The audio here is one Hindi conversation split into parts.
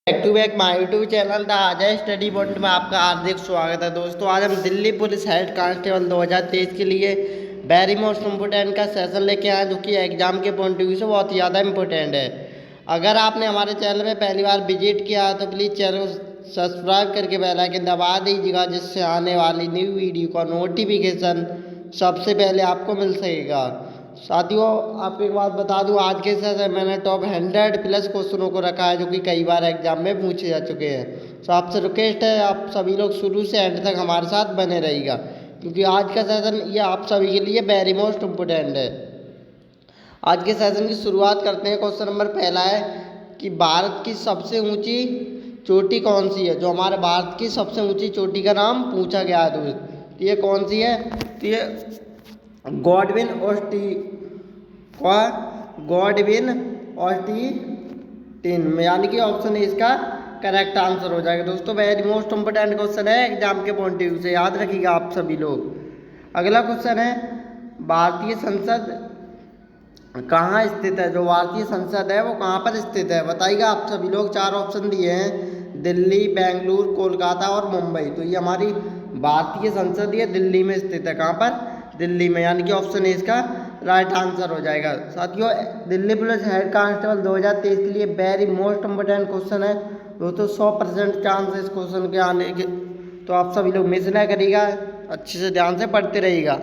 Back to back my YouTube channel the Ajay Study Point में आपका हार्दिक स्वागत है। दोस्तों आज हम दिल्ली पुलिस हेड कांस्टेबल 2023 के लिए वेरी मोस्ट इम्पोर्टेंट का सेशन लेके आए, जो कि एग्जाम के पॉइंट ऑफ व्यू से बहुत ज़्यादा इम्पोर्टेंट है। अगर आपने हमारे चैनल में पहली बार विजिट किया तो प्लीज़ चैनल को सब्सक्राइब करके बेल आइकन दबा दीजिएगा, जिससे आने वाली न्यू वीडियो का नोटिफिकेशन सबसे पहले आपको मिल सकेगा। साथियों आपको एक बात बता दूं, आज के सेशन मैंने टॉप 100 प्लस क्वेश्चनों को रखा है, जो कि कई बार एग्जाम में पूछे जा चुके हैं। तो आपसे रिक्वेस्ट है आप सभी लोग शुरू से एंड तक हमारे साथ बने रहिएगा, क्योंकि आज का सेशन ये आप सभी के लिए वेरी मोस्ट इम्पोर्टेंट है। आज के सेशन की शुरुआत करते हैं। क्वेश्चन नंबर पहला है कि भारत की सबसे ऊंची चोटी कौन सी है। जो हमारे भारत की सबसे ऊंची चोटी का नाम पूछा गया है दोस्त, तो ये कौन सी है? तो ये गॉडविन ऑस्टिन, यानी कि ऑप्शन ए इसका करेक्ट आंसर हो जाएगा। दोस्तों वेरी मोस्ट इंपोर्टेंट क्वेश्चन है एग्जाम के पॉइंट ऑफ व्यू से, याद रखिएगा आप सभी लोग। अगला क्वेश्चन है भारतीय संसद कहाँ स्थित है। जो भारतीय संसद है वो कहाँ पर स्थित है बताइएगा आप सभी लोग। चार ऑप्शन दिए हैं, दिल्ली, बेंगलुरु, कोलकाता और मुंबई। तो ये हमारी भारतीय संसद ये दिल्ली में स्थित है। कहाँ पर? दिल्ली में, यानी कि ऑप्शन ए इसका राइट आंसर हो जाएगा। साथियों दिल्ली पुलिस हेड कांस्टेबल 2023 के लिए वेरी मोस्ट इम्पोर्टेंट क्वेश्चन है दोस्तों। 100% चांस है इस क्वेश्चन के आने के, तो आप सभी लोग मिस ना करिएगा, अच्छे से ध्यान से पढ़ते रहिएगा।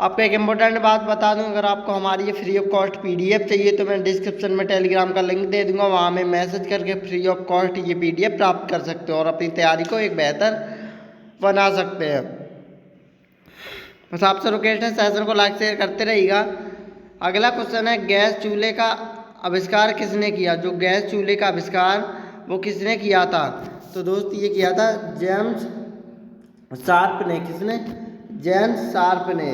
आपको एक इम्पोर्टेंट बात बता दूं, अगर आपको हमारी ये फ्री ऑफ कॉस्ट पीडीएफ चाहिए तो मैं डिस्क्रिप्शन में टेलीग्राम का लिंक दे दूंगा, वहाँ में मैसेज करके फ्री ऑफ कॉस्ट ये पीडीएफ प्राप्त कर सकते हो और अपनी तैयारी को एक बेहतर बना सकते हैं। बस आपसे रिक्वेस्ट है सेशन को लाइक शेयर करते रहिएगा। अगला क्वेश्चन है गैस चूल्हे का आविष्कार किसने किया। जो गैस चूल्हे का आविष्कार वो किसने किया था? तो दोस्त ये किया था जेम्स शार्प ने। किसने? जेम्स शार्प ने,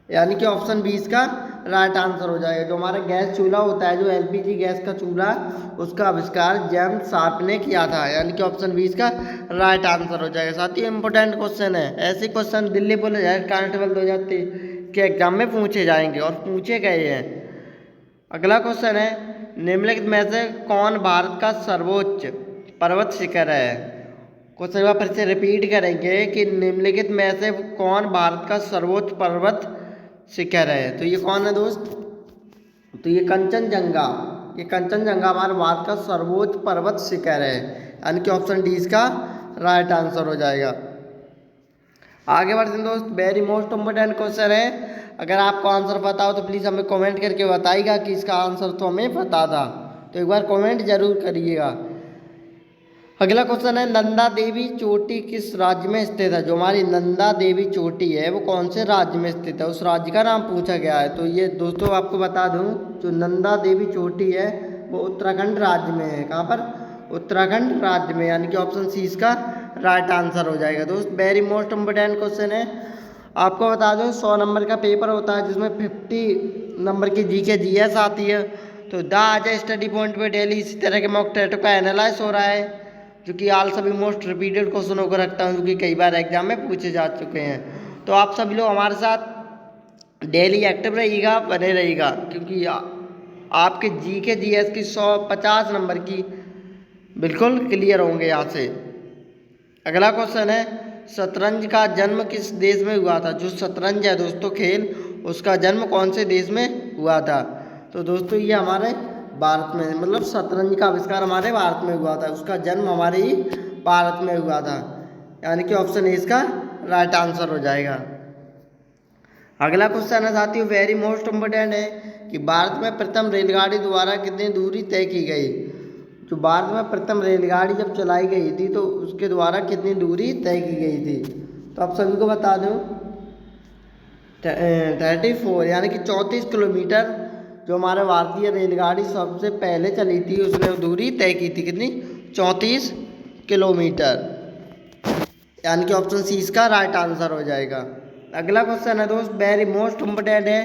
यानी कि ऑप्शन 20 का राइट आंसर हो जाएगा। जो हमारा गैस चूल्हा होता है, जो एलपीजी गैस का चूल्हा, उसका आविष्कार जेम्स शार्प ने किया था, यानी कि ऑप्शन 20 का राइट आंसर हो जाएगा। साथ ही इंपॉर्टेंट क्वेश्चन है, ऐसे question Delhi police head constable 2023 के एग्जाम में पूछे जाएंगे और पूछे गए हैं। अगला क्वेश्चन है निम्नलिखित में से कौन भारत का सर्वोच्च पर्वत शिखर है। क्वेश्चन एक बार फिर से रिपीट करेंगे कि निम्नलिखित में से कौन भारत का सर्वोच्च पर्वत शिखर है। तो ये कौन है दोस्त? तो ये कंचनजंगा। ये कंचनजंगा हमारे भारत का सर्वोच्च पर्वत शिखर है, यानी कि ऑप्शन डी इसका राइट आंसर हो जाएगा। आगे बढ़ते हैं दोस्त, वेरी मोस्ट इम्पोर्टेंट क्वेश्चन है। अगर आपको आंसर पता हो तो प्लीज़ हमें कमेंट करके बताइएगा कि इसका आंसर तो हमें पता था, तो एक बार कमेंट जरूर करिएगा। अगला क्वेश्चन है नंदा देवी चोटी किस राज्य में स्थित है। जो हमारी नंदा देवी चोटी है वो कौन से राज्य में स्थित है, उस राज्य का नाम पूछा गया है। तो ये दोस्तों आपको बता दूं, जो नंदा देवी चोटी है वो उत्तराखंड राज्य में है। कहाँ पर? उत्तराखंड राज्य में, यानी कि ऑप्शन सी इसका राइट आंसर हो जाएगा। दोस्त वेरी मोस्ट इम्पोर्टेंट क्वेश्चन है, आपको बता दूँ 100 नंबर का पेपर होता है, जिसमें 50 नंबर की जीके जीएस आती है। तो द अजय स्टडी पॉइंट पे डेली इसी तरह के मॉक टेस्ट का एनालाइज हो रहा है, जो कि आल सभी मोस्ट रिपीटेड क्वेश्चनों को रखता हूँ, जो कि कई बार एग्जाम में पूछे जा चुके हैं। तो आप सभी लोग हमारे साथ डेली एक्टिव रहिएगा, बने रहिएगा, क्योंकि आपके जीके जीएस की 150 नंबर की बिल्कुल क्लियर होंगे यहाँ से। अगला क्वेश्चन है शतरंज का जन्म किस देश में हुआ था। जो शतरंज है दोस्तों खेल, उसका जन्म कौन से देश में हुआ था? तो दोस्तों ये हमारे भारत में, मतलब शतरंज का आविष्कार हमारे भारत में हुआ था, उसका जन्म हमारे ही भारत में हुआ था, यानी कि ऑप्शन ए इसका राइट आंसर हो जाएगा। अगला क्वेश्चन है साथियों वेरी मोस्ट इम्पोर्टेंट है कि भारत में प्रथम रेलगाड़ी द्वारा कितनी दूरी तय की गई। जो भारत में प्रथम रेलगाड़ी जब चलाई गई थी तो उसके द्वारा कितनी दूरी तय की गई थी। तो आप सभी को बता दूँ 34, यानी कि 34 किलोमीटर जो हमारे भारतीय रेलगाड़ी सबसे पहले चली थी उसने दूरी तय की थी। कितनी? 34 किलोमीटर, यानी कि ऑप्शन सी इसका राइट आंसर हो जाएगा। अगला क्वेश्चन है दोस्त वेरी मोस्ट इम्पोर्टेंट है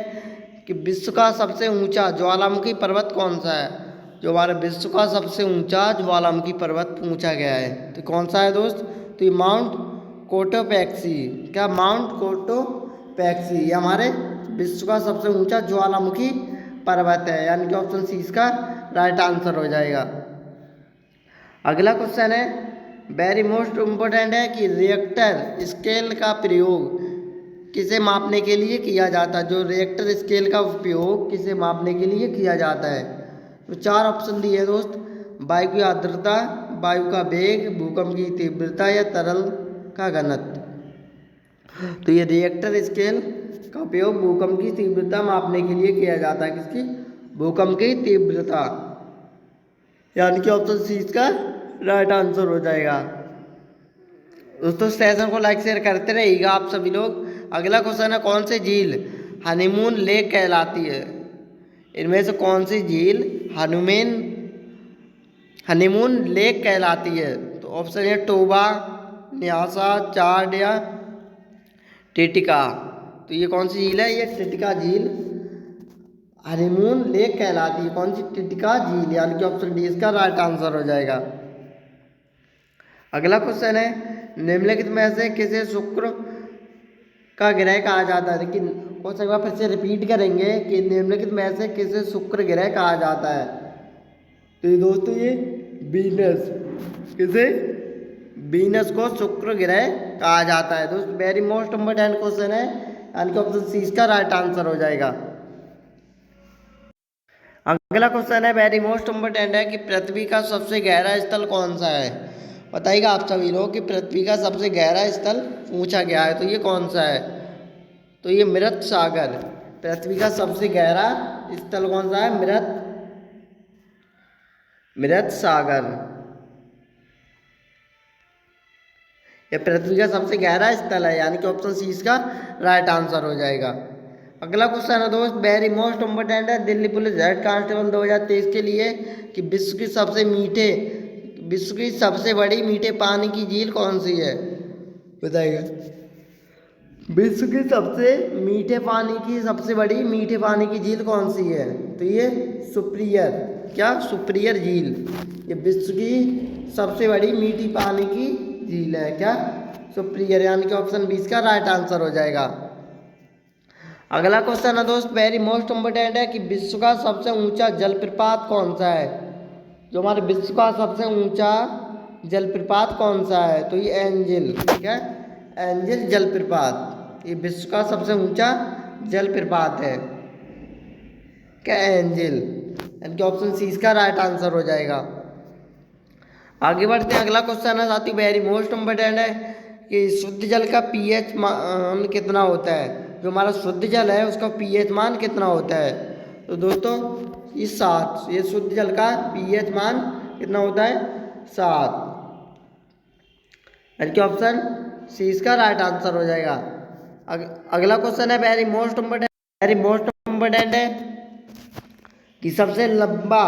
कि विश्व का सबसे ऊंचा ज्वालामुखी पर्वत कौन सा है। जो हमारे विश्व का सबसे ऊंचा ज्वालामुखी पर्वत पूछा गया है, तो कौन सा है दोस्त? तो ये माउंट कोटोपैक्सी। क्या? माउंट कोटोपैक्सी, ये हमारे विश्व का सबसे ऊंचा ज्वालामुखी पर्वत है, यानी कि ऑप्शन सी इसका राइट आंसर हो जाएगा। अगला क्वेश्चन है वेरी मोस्ट इम्पोर्टेंट है कि रिएक्टर स्केल का प्रयोग किसे मापने के लिए किया जाता है। जो रिएक्टर स्केल का उपयोग किसे मापने के लिए किया जाता है। तो 4 ऑप्शन दिए हैं दोस्त, वायु की आर्द्रता, वायु का वेग, भूकंप की तीव्रता या तरल का घनत्व। तो ये रिएक्टर स्केल का उपयोग भूकंप की तीव्रता मापने के लिए किया जाता है। किसकी? भूकंप की तीव्रता, यानी कि ऑप्शन सी इसका राइट आंसर हो जाएगा। दोस्तों सेशन को लाइक शेयर करते रहिएगा आप सभी लोग। अगला क्वेश्चन है कौन सी झील हनीमून लेक कहलाती है। इनमें से कौन सी झील हनीमून लेक कहलाती है। तो ऑप्शन है टोबा, न्यासा, चार्ड या टिटिका। तो ये कौन सी झील है? ये टिटिका झील हनीमून लेक कहलाती है। कौन सी? टिटिका झील, यानी कि ऑप्शन डी इसका राइट आंसर हो जाएगा। अगला क्वेश्चन है निम्नलिखित में से किसे शुक्र का ग्रह कहा जाता है। लेकिन क्वेश्चन एक बार फिर से रिपीट करेंगे कि निम्नलिखित में से किसे शुक्र ग्रह कहा जाता है। तो ये दोस्तों ये वीनस, किसे? वीनस को शुक्र ग्रह कहा जाता है। दोस्तों वेरी मोस्ट इम्पोर्टेंट क्वेश्चन है, यानी कि ऑप्शन सी इसका राइट आंसर हो जाएगा। अगला क्वेश्चन है वेरी मोस्ट इम्पोर्टेंट है कि पृथ्वी का सबसे गहरा स्थल कौन सा है। बताइएगा आप सभी लोग कि पृथ्वी का सबसे गहरा स्थल पूछा गया है, तो ये कौन सा है। तो ये मृत सागर। पृथ्वी का सबसे गहरा स्थल कौन सा है? मृत सागर। यह पृथ्वी का सबसे गहरा स्थल है, यानी कि ऑप्शन सी इसका राइट आंसर हो जाएगा। अगला क्वेश्चन है दोस्त वेरी मोस्ट इम्पोर्टेंट है दिल्ली पुलिस हेड कांस्टेबल 2023 के लिए कि विश्व की सबसे बड़ी मीठे पानी की झील कौन सी है। बताइएगा। विश्व की सबसे बड़ी मीठे पानी की झील कौन सी है। तो ये सुपिरियर झील। ये विश्व की सबसे बड़ी मीठी पानी की झील है। क्या? सुपिरियर, यानी कि ऑप्शन 20 का राइट आंसर हो जाएगा। अगला क्वेश्चन है दोस्त वेरी मोस्ट इम्पोर्टेंट है कि विश्व का सबसे ऊंचा जलप्रपात कौन सा है। जो हमारे विश्व का सबसे ऊंचा जलप्रपात कौन सा है। तो ये एंजिल, ठीक है, एंजिल जलप्रपात। ये विश्व का सबसे ऊंचा जलप्रपात है। क्या? एंजिल, यानी कि ऑप्शन सी इसका राइट आंसर हो जाएगा। आगे बढ़ते हैं। अगला क्वेश्चन है साथियों वेरी मोस्ट इम्पोर्टेंट है कि शुद्ध जल का पीएच मान कितना होता है। जो हमारा शुद्ध जल है उसका पीएच मान कितना होता है। तो दोस्तों ये 7। ये शुद्ध जल का पीएच मान कितना होता है? 7, यानी कि ऑप्शन सी इसका राइट आंसर हो जाएगा। अगला क्वेश्चन है वेरी मोस्ट इम्पोर्टेंट है कि सबसे लंबा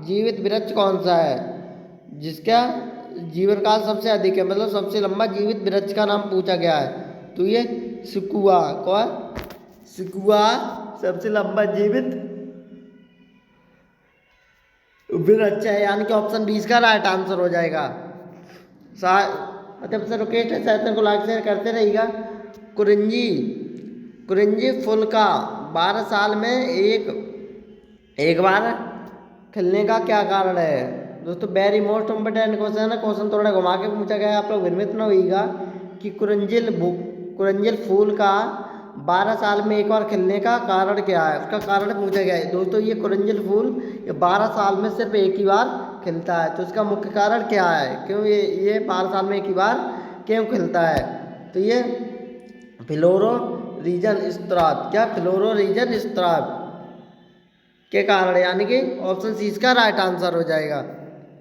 जीवित वृक्ष कौन सा है, जिसका जीवन काल सबसे अधिक है, मतलब सबसे लंबा जीवित वृक्ष का नाम पूछा गया है। तो ये सिकुआ। कौन? सिकुआ सबसे लंबा जीवित वृक्ष है, यानी कि ऑप्शन 20 का राइट आंसर हो जाएगा। मतलब सर रिक्वेस्ट है चैनल को लाइक शेयर करते रहिएगा। कुरिंजी फूल का 12 साल में एक बार खिलने का क्या कारण है। दोस्तों वेरी मोस्ट इम्पोर्टेंट क्वेश्चन है। क्वेश्चन थोड़ा घुमा के पूछा गया है, आप लोग भ्रमित न होइएगा कि कुरंजिल फूल का 12 साल में एक बार खिलने का कारण क्या है। उसका कारण पूछा गया है। दोस्तों ये कुरंजिल फूल ये 12 साल में सिर्फ एक ही बार खिलता है। तो इसका मुख्य कारण क्या है, क्यों ये 12 साल में एक ही बार क्यों खिलता है। तो ये फ्लोरोरीजन स्त्राव। क्या? फ्लोरोरीजन स्त्राव के कारण, यानी कि ऑप्शन सी इसका राइट आंसर हो जाएगा।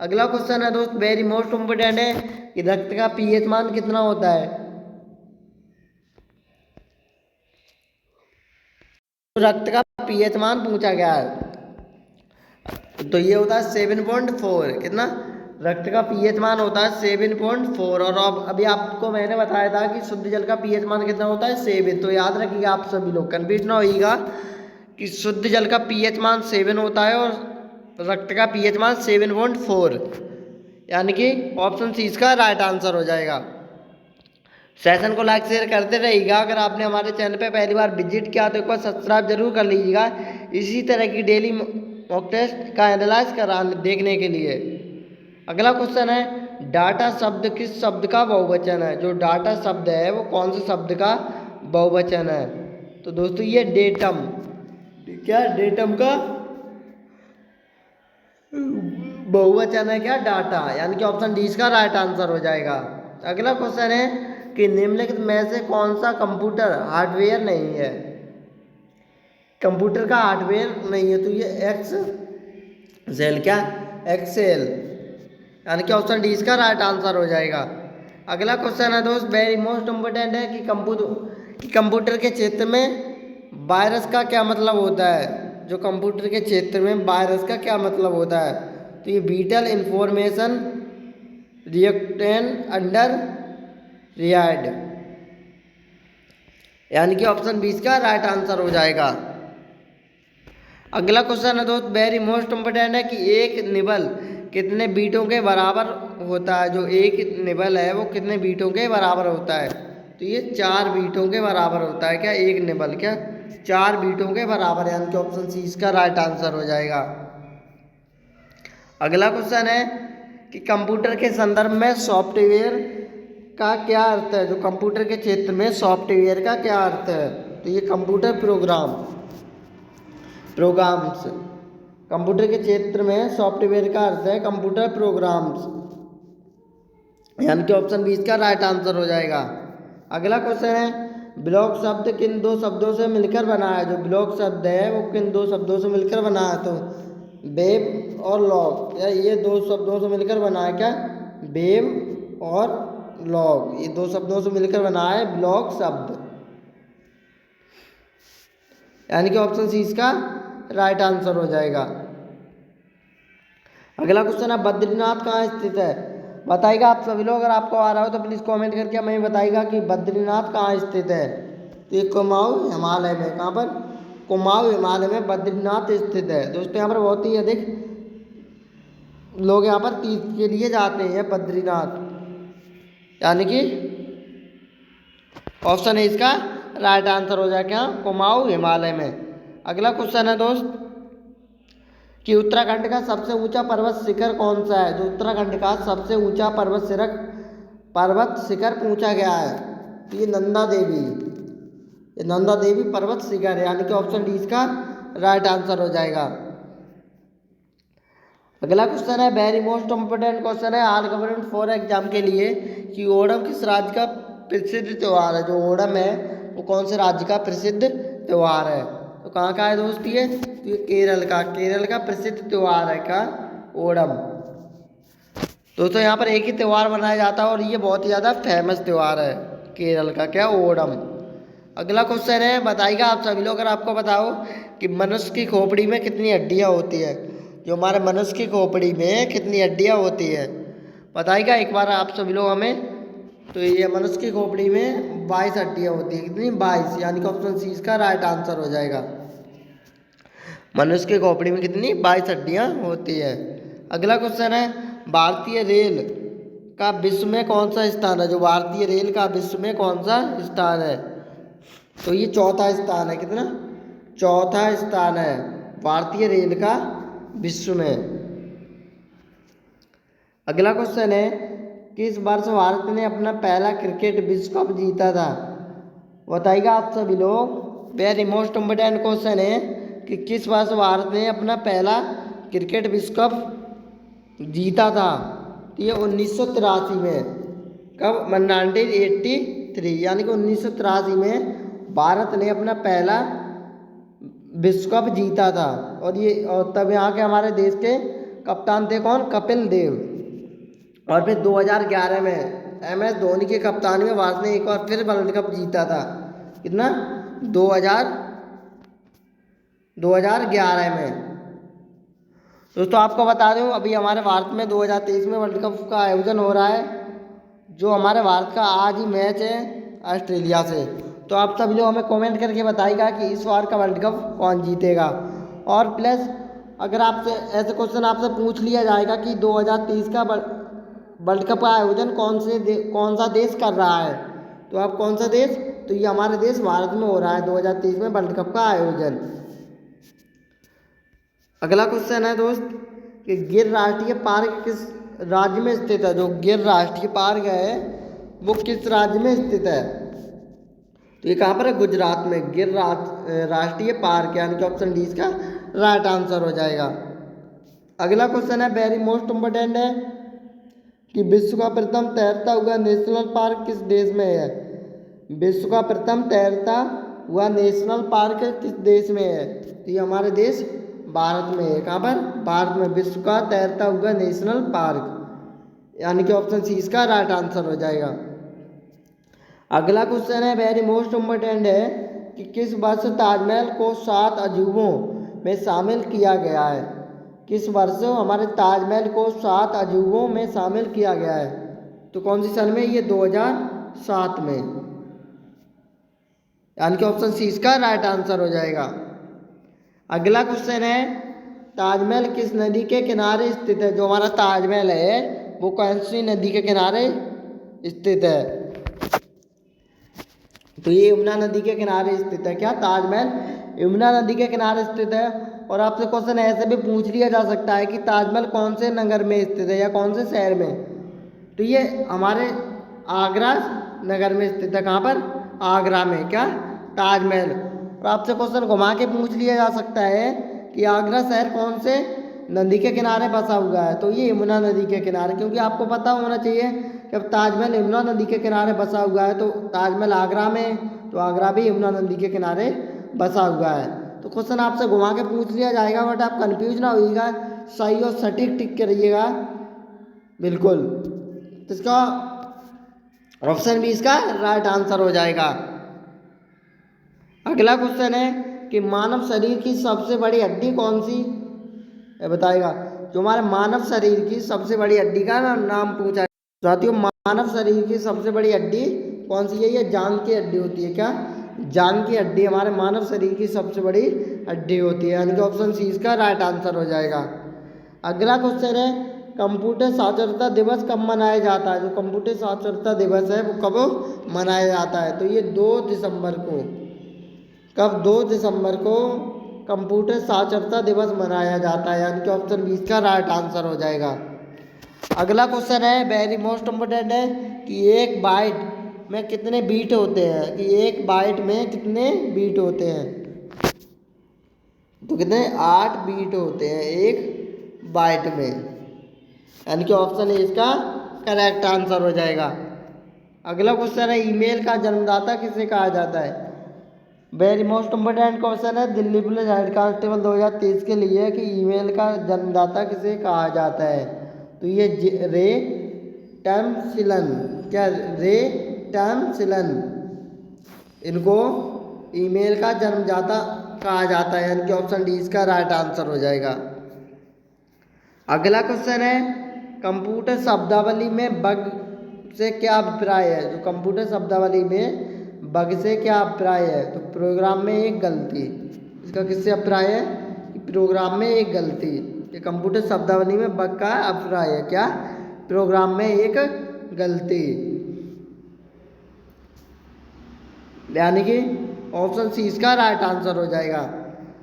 अगला क्वेश्चन है दोस्त वेरी मोस्ट इम्पोर्टेंट है कि रक्त का पीएच मान कितना होता है। रक्त का पीएच मान पूछा गया है, तो ये होता है 7.4। कितना? रक्त का पीएच मान होता है 7.4। और अब अभी आपको मैंने बताया था कि शुद्ध जल का पीएच मान कितना होता है 7। तो याद रखिएगा आप सभी लोग, कन्फ्यूज ना होइएगा कि शुद्ध जल का पीएच मान 7 होता है और रक्त का पीएच मान 7.4, यानी कि ऑप्शन सी इसका राइट आंसर हो जाएगा। सेशन को लाइक शेयर करते रहिएगा। अगर आपने हमारे चैनल पे पहली बार विजिट किया तो एक बार सब्सक्राइब जरूर कर लीजिएगा, इसी तरह की डेली मॉक टेस्ट का एनालाइज देखने के लिए। अगला क्वेश्चन है डाटा शब्द किस शब्द का बहुवचन है। जो डाटा शब्द है वो कौन से शब्द का बहुवचन है। तो दोस्तों ये डेटम, क्या डेटम का बहुवचन है क्या, डाटा, यानी कि ऑप्शन डी इसका राइट आंसर हो जाएगा। अगला क्वेश्चन है कि निम्नलिखित में से कौन सा कंप्यूटर हार्डवेयर नहीं है। कंप्यूटर का हार्डवेयर नहीं है तो ये एक्सेल, क्या एक्सेल, यानी कि ऑप्शन डी इसका राइट आंसर हो जाएगा। अगला क्वेश्चन है दोस्त वेरी मोस्ट इम्पोर्टेंट है कि कंप्यूटर के क्षेत्र में वायरस का क्या मतलब होता है। जो कंप्यूटर के क्षेत्र में वायरस का क्या मतलब होता है। तो ये beetle information reactant under Riyad, यानी कि ऑप्शन 20 का राइट आंसर हो जाएगा। अगला क्वेश्चन है दोस्त वेरी मोस्ट इम्पोर्टेंट है कि एक निबल कितने बीटों के बराबर होता है। जो एक निबल है वो कितने बीटों के बराबर होता है। तो ये 4 बीटों के बराबर होता है क्या, एक निबल क्या 4 बीटों के बराबर, यानी कि ऑप्शन सी इसका राइट आंसर हो जाएगा। अगला क्वेश्चन है कि कंप्यूटर के संदर्भ में सॉफ्टवेयर का क्या अर्थ है। जो कंप्यूटर के क्षेत्र में सॉफ्टवेयर का क्या अर्थ है। तो ये कंप्यूटर प्रोग्राम्स, कंप्यूटर के क्षेत्र में सॉफ्टवेयर का अर्थ है कंप्यूटर प्रोग्राम्स, यानी कि ऑप्शन 20 का राइट आंसर हो जाएगा। अगला क्वेश्चन है ब्लॉक शब्द किन 2 शब्दों से मिलकर बना है। जो ब्लॉक शब्द है वो किन 2 शब्दों से मिलकर बना है। तो वेब और लॉग, या ये 2 शब्दों से मिलकर बना है क्या, वेब और लॉग, ये 2 शब्दों से मिलकर बना है ब्लॉक शब्द, यानी कि ऑप्शन सी इसका राइट आंसर हो जाएगा। अगला क्वेश्चन है बद्रीनाथ कहाँ स्थित है। बताइएगा आप सभी लोग, अगर आपको आ रहा हो तो प्लीज़ कमेंट करके हमें बताइएगा कि बद्रीनाथ कहाँ स्थित है। तो ये कुमाऊं हिमालय में, कहाँ पर, कुमाऊं हिमालय में बद्रीनाथ स्थित है। दोस्तों यहाँ पर बहुत ही अधिक लोग यहाँ पर तीर्थ के लिए जाते हैं बद्रीनाथ, यानी कि ऑप्शन है इसका राइट आंसर हो जाएगा कुमाऊं हिमालय में। अगला क्वेश्चन है दोस्त कि उत्तराखंड का सबसे ऊंचा पर्वत शिखर कौन सा है। जो उत्तराखंड का सबसे ऊंचा पर्वत शिखर पूछा गया है। तो ये नंदा देवी पर्वत शिखर है, यानी कि ऑप्शन डी इसका राइट आंसर हो जाएगा। अगला क्वेश्चन है वेरी मोस्ट इम्पोर्टेंट क्वेश्चन है ऑल गवर्नमेंट फॉर एग्जाम के लिए कि ओणम किस राज्य का प्रसिद्ध त्यौहार है। जो ओणम है वो कौन से राज्य का प्रसिद्ध त्यौहार है। तो कहाँ का है दोस्त ये, तो ये केरल का प्रसिद्ध त्यौहार है का ओणम। दोस्तों यहाँ पर एक ही त्यौहार मनाया जाता है और ये बहुत ही ज़्यादा फेमस त्यौहार है केरल का, क्या ओणम। अगला क्वेश्चन है बताइएगा आप सभी लोग, अगर आपको बताओ कि मनुष्य की खोपड़ी में कितनी हड्डियाँ होती है। जो हमारे मनुष्य की खोपड़ी में कितनी हड्डियाँ होती है, बताइएगा एक बार आप सभी लोग हमें। तो ये मनुष्य की खोपड़ी में 22 हड्डियाँ होती है, कितनी 22, यानी कि ऑप्शन सी इसका राइट आंसर हो जाएगा। मनुष्य की खोपड़ी में कितनी 22 हड्डियाँ होती है। अगला क्वेश्चन है भारतीय रेल का विश्व में कौन सा स्थान है। जो भारतीय रेल का विश्व में कौन सा स्थान है। तो ये 4था स्थान है, कितना 4था स्थान है भारतीय रेल का विश्व में। अगला क्वेश्चन है किस वर्ष भारत ने अपना पहला क्रिकेट विश्व कप जीता था। बताइएगा आप सभी लोग, वेरी मोस्ट इम्पोर्टेंट क्वेश्चन है कि किस वर्ष भारत ने अपना पहला क्रिकेट विश्व कप जीता था। तो ये 1983 में, कब, 1983, यानी कि 1983 में भारत ने अपना पहला विश्व कप जीता था। और तब यहाँ के हमारे देश के कप्तान थे कौन, कपिल देव। और फिर 2011 में MS धोनी के कप्तानी में भारत ने एक बार फिर वर्ल्ड कप जीता था, कितना 2011 में। दोस्तों आपको बता दूं अभी हमारे भारत में 2023 में वर्ल्ड कप का आयोजन हो रहा है। जो हमारे भारत का आज ही मैच है ऑस्ट्रेलिया से। तो आप सभी लोग हमें कमेंट करके बताइएगा कि इस बार का वर्ल्ड कप कौन जीतेगा। और प्लस अगर आपसे ऐसे क्वेश्चन आपसे पूछ लिया जाएगा कि 2023 का वर्ल्ड कप का आयोजन कौन सा देश कर रहा है, तो आप कौन सा देश, तो ये हमारे देश भारत में हो रहा है 2023 में वर्ल्ड कप का आयोजन। अगला क्वेश्चन है दोस्त कि गिर राष्ट्रीय पार्क किस राज्य में स्थित है? जो गिर राष्ट्रीय पार्क है वो किस राज्य में स्थित है? तो ये कहाँ पर है? गुजरात में गिर राष्ट्रीय पार्क, यानी कि ऑप्शन डी इसका राइट आंसर हो जाएगा। अगला क्वेश्चन है वेरी मोस्ट इम्पोर्टेंट है कि विश्व का प्रथम तैरता हुआ नेशनल पार्क किस देश में है? विश्व का प्रथम तैरता हुआ नेशनल पार्क किस देश में है? तो ये हमारे देश भारत में है। कहाँ पर? भारत में विश्व का तैरता हुआ नेशनल पार्क, यानी कि ऑप्शन सी इसका राइट आंसर हो जाएगा। अगला क्वेश्चन है वेरी मोस्ट इम्पोर्टेंट है कि किस वर्ष ताजमहल को 7 अजूबों में शामिल किया गया है? किस वर्ष हमारे ताजमहल को 7 अजूबों में शामिल किया गया है? तो कौन सी सन में? ये 2007 में, यानी कि ऑप्शन सी इसका राइट आंसर हो जाएगा। अगला क्वेश्चन है ताजमहल किस नदी के किनारे स्थित है? जो हमारा ताजमहल है वो कौन सी नदी के किनारे स्थित है? तो ये यमुना नदी के किनारे स्थित है। क्या? ताजमहल यमुना नदी के किनारे स्थित है। और आपसे क्वेश्चन ऐसे भी पूछ लिया जा सकता है कि ताजमहल कौन से नगर में स्थित है या कौन से शहर में? तो ये हमारे आगरा नगर में स्थित है। कहाँ पर? आगरा में क्या? ताजमहल। और आपसे क्वेश्चन घुमा के पूछ लिया जा सकता है कि आगरा शहर कौन से नदी के किनारे बसा हुआ है? तो ये यमुना नदी के किनारे, क्योंकि आपको पता होना चाहिए कि अब ताजमहल यमुना नदी के किनारे बसा हुआ है तो ताजमहल आगरा में, तो आगरा भी यमुना नदी के किनारे बसा हुआ है। तो क्वेश्चन आपसे घुमा के पूछ लिया जाएगा, बट आप कंफ्यूज ना होइएगा, सही और सटीक टिक करिएगा बिल्कुल। तो इसका ऑप्शन बी इसका राइट आंसर हो जाएगा। अगला क्वेश्चन है कि मानव शरीर की सबसे बड़ी हड्डी कौन सी है? बताएगा। जो हमारे मानव शरीर की सबसे बड़ी हड्डी का नाम पूछा है साथियों। मानव शरीर की सबसे बड़ी हड्डी कौन सी है? ये जांघ की हड्डी होती है। क्या? जांघ की हड्डी हमारे मानव शरीर की सबसे बड़ी हड्डी होती है, यानी कि ऑप्शन सी इसका राइट आंसर हो जाएगा। अगला क्वेश्चन है कंप्यूटर साक्षरता दिवस कब मनाया जाता है? जो कंप्यूटर साक्षरता दिवस है वो कब मनाया जाता है? तो ये 2 दिसंबर को। कब? 2 दिसंबर को कंप्यूटर साक्षरता दिवस मनाया जाता है, यानी कि ऑप्शन बी इसका राइट आंसर हो जाएगा। अगला क्वेश्चन है वेरी मोस्ट इम्पोर्टेंट है कि एक बाइट में कितने बीट होते हैं? कि एक बाइट में कितने बीट होते हैं? तो कितने? 8 बीट होते हैं एक बाइट में, यानी कि ऑप्शन ए इसका करेक्ट आंसर हो जाएगा। अगला क्वेश्चन है ईमेल का जन्मदाता किसे कहा जाता है? वेरी मोस्ट इम्पोर्टेंट क्वेश्चन है दिल्ली पुलिस हेड कांस्टेबल 2023 के लिए कि ईमेल का जन्मदाता किसे कहा जाता है? तो ये रे टैमसिलन। क्या? रे टैमसिलन, इनको ईमेल का जन्मदाता कहा जाता है, यानी कि ऑप्शन डी इसका राइट आंसर हो जाएगा। अगला क्वेश्चन है कंप्यूटर शब्दावली में बग से क्या अभिप्राय है? जो कंप्यूटर शब्दावली में बग से क्या अभिप्राय है? तो प्रोग्राम में एक गलती। इसका किससे अभिप्राय है? कि प्रोग्राम में एक गलती। ये कंप्यूटर शब्दावली में बग का अभिप्राय है। क्या? प्रोग्राम में एक गलती, यानी कि ऑप्शन सी इसका राइट आंसर हो जाएगा।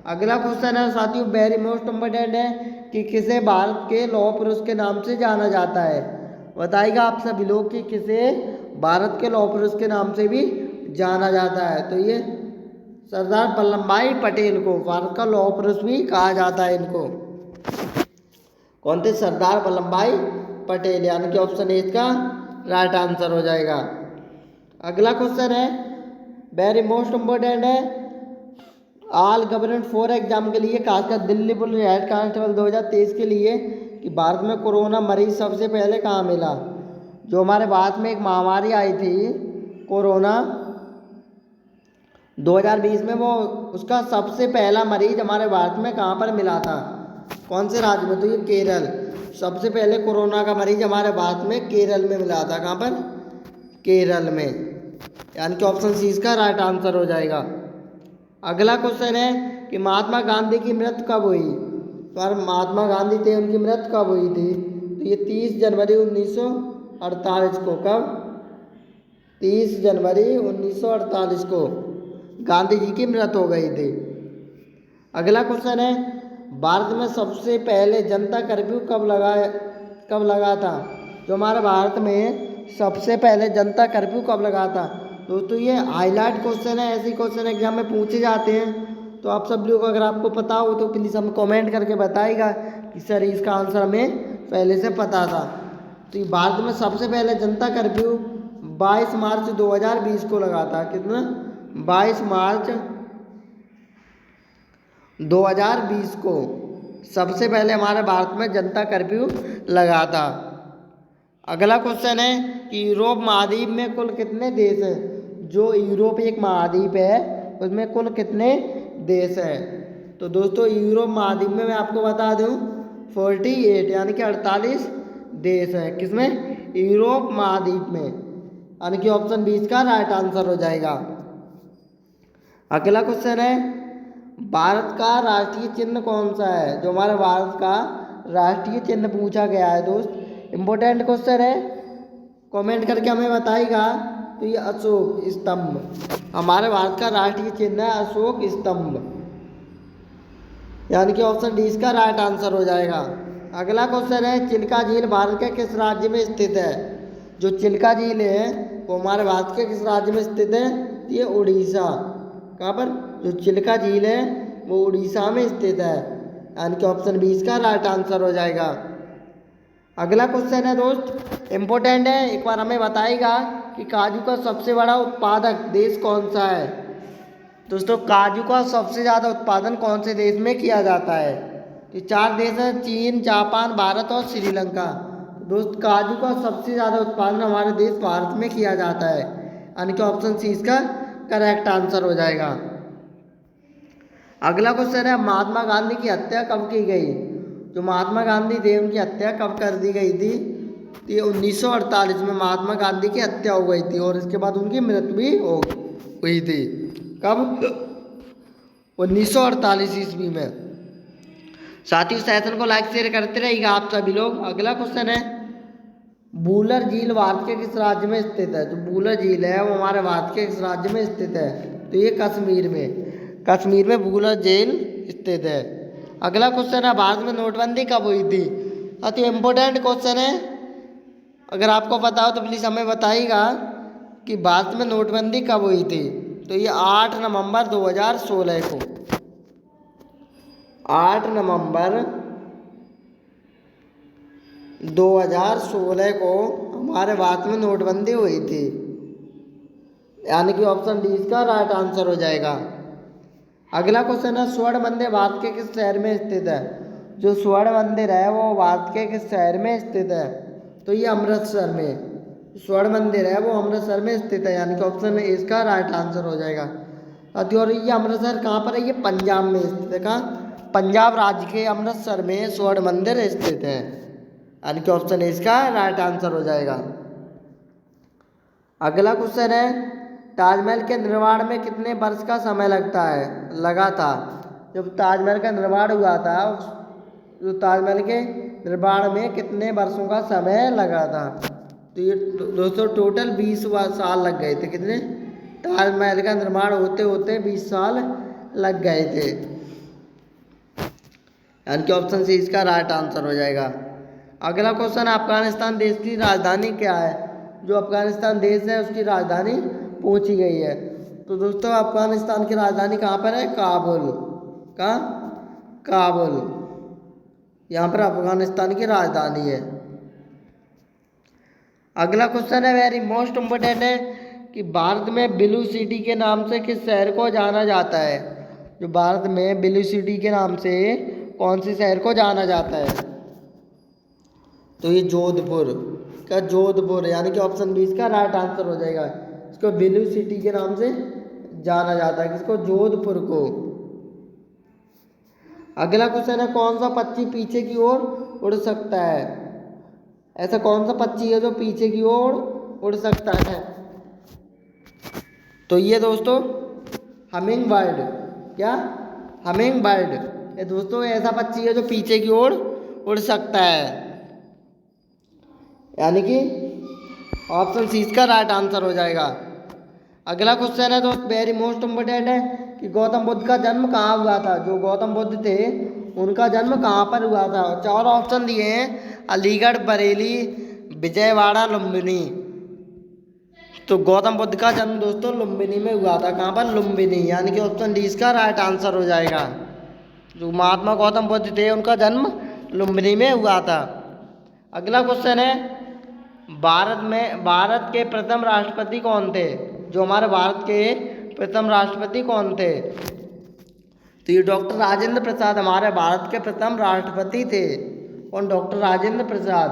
अगला क्वेश्चन है साथियों वेरी मोस्ट इम्पोर्टेंट है कि किसे भारत के लौह पुरुष के नाम से जाना जाता है? बताइएगा आप सभी लोग कि किसे भारत के लौह पुरुष के नाम से भी जाना जाता है? तो ये सरदार वल्लभ भाई पटेल को भारत का लौह पुरुष भी कहा जाता है। इनको कौन थे? सरदार वल्लभ भाई पटेल, यानी कि ऑप्शन ए इसका राइट आंसर हो जाएगा। अगला क्वेश्चन है वेरी मोस्ट इम्पोर्टेंट है ऑल गवर्नमेंट 4 एग्जाम के लिए, खासकर दिल्ली पुलिस हेड कांस्टेबल 2023 के लिए कि भारत में कोरोना मरीज सबसे पहले कहाँ मिला? जो हमारे भारत में एक महामारी आई थी कोरोना 2020 में, वो उसका सबसे पहला मरीज हमारे भारत में कहाँ पर मिला था? कौन से राज्य में? तो ये केरल। सबसे पहले कोरोना का मरीज हमारे भारत में केरल में मिला था। कहाँ पर? केरल में, यानी कि ऑप्शन सी इसका राइट आंसर हो जाएगा। अगला क्वेश्चन है कि महात्मा गांधी की मृत्यु कब हुई? पर महात्मा गांधी थे, उनकी मृत्यु कब हुई थी? तो ये 30 जनवरी 1948 को। कब? 30 जनवरी 1948 को गांधी जी की मृत्यु हो गई थी। अगला क्वेश्चन है भारत में सबसे पहले जनता कर्फ्यू कब लगा था? जो हमारे भारत में सबसे पहले जनता कर्फ्यू कब लगा था? दोस्तों ये हाईलाइट क्वेश्चन है, ऐसे क्वेश्चन एग्जाम में पूछे जाते हैं। तो आप सब लोग अगर आपको पता हो तो प्लीज़ हमें कमेंट करके बताइएगा कि सर इसका आंसर हमें पहले से पता था। तो ये भारत में सबसे पहले जनता कर्फ्यू 22 मार्च 2020 को लगा था। कितना? 22 मार्च 2020 को सबसे पहले हमारे भारत में जनता कर्फ्यू लगा था। अगला क्वेश्चन है कि यूरोप महाद्वीप में कुल कितने देश हैं? जो यूरोप एक महाद्वीप है उसमें कुल कितने देश हैं? तो दोस्तों यूरोप महाद्वीप में मैं आपको बता दूं 48 यानी कि 48 देश हैं। किसमें? यूरोप महाद्वीप में, यानी कि ऑप्शन 20 का राइट आंसर हो जाएगा। अगला क्वेश्चन है भारत का राष्ट्रीय चिन्ह कौन सा है? जो हमारे भारत का राष्ट्रीय चिन्ह पूछा गया है दोस्त, इम्पोर्टेंट क्वेश्चन है, कमेंट करके हमें बताइएगा। तो ये अशोक स्तंभ हमारे भारत का राष्ट्रीय चिन्ह है, अशोक स्तंभ, यानी कि ऑप्शन डी इसका राइट आंसर हो जाएगा। अगला क्वेश्चन है चिल्का झील भारत के किस राज्य में स्थित है? जो चिल्का झील है वो हमारे भारत के किस राज्य में स्थित है? ये उड़ीसा। कहाँ पर? जो चिल्का झील है वो उड़ीसा में स्थित है, यानी कि ऑप्शन 20 का राइट आंसर हो जाएगा। अगला क्वेश्चन है दोस्त, इम्पोर्टेंट है, एक बार हमें बताइएगा कि काजू का सबसे बड़ा उत्पादक देश कौन सा है? दोस्तों काजू का सबसे ज़्यादा उत्पादन कौन से देश में किया जाता है? तो 4 देश हैं, चीन, जापान, भारत और श्रीलंका। दोस्त काजू का सबसे ज़्यादा उत्पादन हमारे देश भारत में किया जाता है, यानी कि ऑप्शन सी इसका करेक्ट आंसर हो जाएगा। अगला क्वेश्चन है महात्मा गांधी की हत्या कब की गई? जो महात्मा गांधी थे उनकी हत्या कब कर दी गई थी? तो ये 1948 में महात्मा गांधी की हत्या हो गई थी और इसके बाद उनकी मृत्यु भी हुई थी। कब? 1948 ईस्वी में। साथियों सेशन को लाइक शेयर करते रहिएगा आप सभी लोग। अगला क्वेश्चन है बूलर झील भारत के किस राज्य में स्थित है? जो बूलर झील है वो हमारे भारत के किस राज्य में स्थित है? तो ये कश्मीर में, कश्मीर में बूलर झील स्थित है। अगला क्वेश्चन है भारत में नोटबंदी कब हुई थी? अति इम्पोर्टेंट क्वेश्चन है, अगर आपको पता हो तो प्लीज़ हमें बताइएगा कि भारत में नोटबंदी कब हुई थी? तो ये 8 नवंबर 2016 को, 8 नवंबर 2016 को हमारे भारत में नोटबंदी हुई थी, यानी कि ऑप्शन डी इसका राइट आंसर हो जाएगा। अगला क्वेश्चन है स्वर्ण मंदिर भारत के किस शहर में स्थित है? जो स्वर्ण मंदिर है वो भारत के किस शहर में स्थित है? तो ये अमृतसर में, स्वर्ण मंदिर है वो अमृतसर में स्थित है, यानी कि ऑप्शन इसका राइट आंसर हो जाएगा। और ये अमृतसर कहाँ पर है? ये पंजाब में स्थित है। कहाँ? पंजाब राज्य के अमृतसर में स्वर्ण मंदिर स्थित है, यानी कि ऑप्शन इसका राइट आंसर हो जाएगा। अगला क्वेश्चन है ताजमहल के निर्माण में कितने वर्ष का समय लगा था? जब ताजमहल का निर्माण हुआ था, जो ताजमहल के निर्माण में कितने वर्षों का समय लगा था? तो ये दोस्तों टोटल 20 साल लग गए थे। कितने? ताजमहल का निर्माण होते होते 20 साल लग गए थे, यानी कि ऑप्शन सी इसका राइट आंसर हो जाएगा। अगला क्वेश्चन अफगानिस्तान देश की राजधानी क्या है? जो अफगानिस्तान देश है उसकी राजधानी पूछी गई है। तो दोस्तों अफगानिस्तान की राजधानी कहाँ पर है? काबुल। कहाँ? काबुल, यहाँ पर अफगानिस्तान की राजधानी है। अगला क्वेश्चन है वेरी मोस्ट इम्पोर्टेंट है कि भारत में ब्लू सिटी के नाम से किस शहर को जाना जाता है? जो भारत में ब्लू सिटी के नाम से कौन से शहर को जाना जाता है? तो ये जोधपुर का, जोधपुर, यानी कि ऑप्शन बी इसका राइट आंसर हो जाएगा। इसको ब्लू सिटी के नाम से जाना जाता है, किसको? जोधपुर को। अगला क्वेश्चन है कौन सा पक्षी पीछे की ओर उड़ सकता है? ऐसा कौन सा पक्षी है जो पीछे की ओर उड़ सकता है? तो ये दोस्तों हमिंग बर्ड। क्या? हमिंग बर्ड, ये दोस्तों ऐसा पक्षी है जो पीछे की ओर उड़ सकता है, यानी कि ऑप्शन सी इसका राइट आंसर हो जाएगा। अगला क्वेश्चन है दोस्त वेरी मोस्ट इम्पोर्टेंट है कि गौतम बुद्ध का जन्म कहाँ हुआ था? जो गौतम बुद्ध थे उनका जन्म कहाँ पर हुआ था? 4 ऑप्शन दिए हैं, अलीगढ़, बरेली, विजयवाड़ा, लुम्बिनी। तो गौतम बुद्ध का जन्म दोस्तों लुम्बिनी में हुआ था। कहाँ पर? लुम्बिनी, यानी कि ऑप्शन डी इसका राइट आंसर हो जाएगा। जो महात्मा गौतम बुद्ध थे उनका जन्म लुम्बिनी में हुआ था। अगला क्वेश्चन है, भारत के प्रथम राष्ट्रपति कौन थे? जो हमारे भारत के प्रथम राष्ट्रपति कौन थे? तो ये डॉक्टर राजेंद्र प्रसाद हमारे भारत के प्रथम राष्ट्रपति थे। कौन? डॉक्टर राजेंद्र प्रसाद,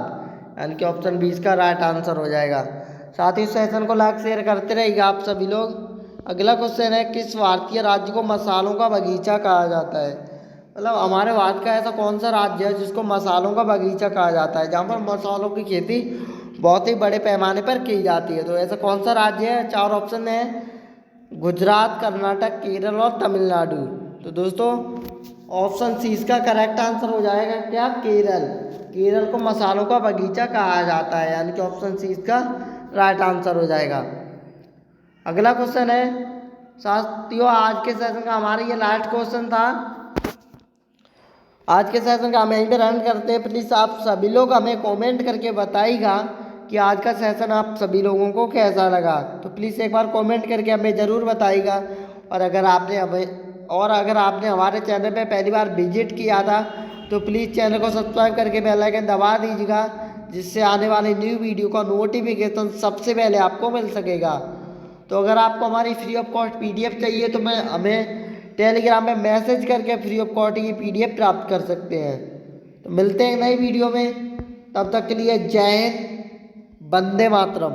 यानी कि ऑप्शन बी इसका राइट आंसर हो जाएगा। साथ ही सेशन को लाइक शेयर करते रहिएगा आप सभी लोग। अगला क्वेश्चन है, किस भारतीय राज्य को मसालों का बगीचा कहा जाता है? मतलब हमारे भारत का ऐसा कौन सा राज्य है जिसको मसालों का बगीचा कहा जाता है, जहाँ पर मसालों की खेती बहुत ही बड़े पैमाने पर की जाती है? तो ऐसा कौन सा राज्य है? 4 ऑप्शन है, गुजरात, कर्नाटक, केरल और तमिलनाडु। तो दोस्तों ऑप्शन सी इसका करेक्ट आंसर हो जाएगा क्या? केरल। केरल को मसालों का बगीचा कहा जाता है, यानी कि ऑप्शन सी इसका राइट आंसर हो जाएगा। अगला क्वेश्चन है साथियों, आज के सेशन का हमारा ये लास्ट क्वेश्चन था। आज के सेशन का हम यहीं पे रन करते हैं। प्लीज़ आप सभी लोग हमें कमेंट करके बताइएगा कि आज का सेशन आप सभी लोगों को कैसा लगा। तो प्लीज़ एक बार कमेंट करके हमें ज़रूर बताइएगा। और अगर आपने हमारे चैनल पे पहली बार विजिट किया था तो प्लीज़ चैनल को सब्सक्राइब करके बेल आइकन दबा दीजिएगा, जिससे आने वाली न्यू वीडियो का नोटिफिकेशन सबसे पहले आपको मिल सकेगा। तो अगर आपको हमारी फ्री ऑफ कॉस्ट PDF चाहिए तो हमें टेलीग्राम में मैसेज करके फ्री ऑफ कॉस्ट की PDF प्राप्त कर सकते हैं। तो मिलते हैं नई वीडियो में, तब तक के लिए जय हिंद, वंदे मातरम।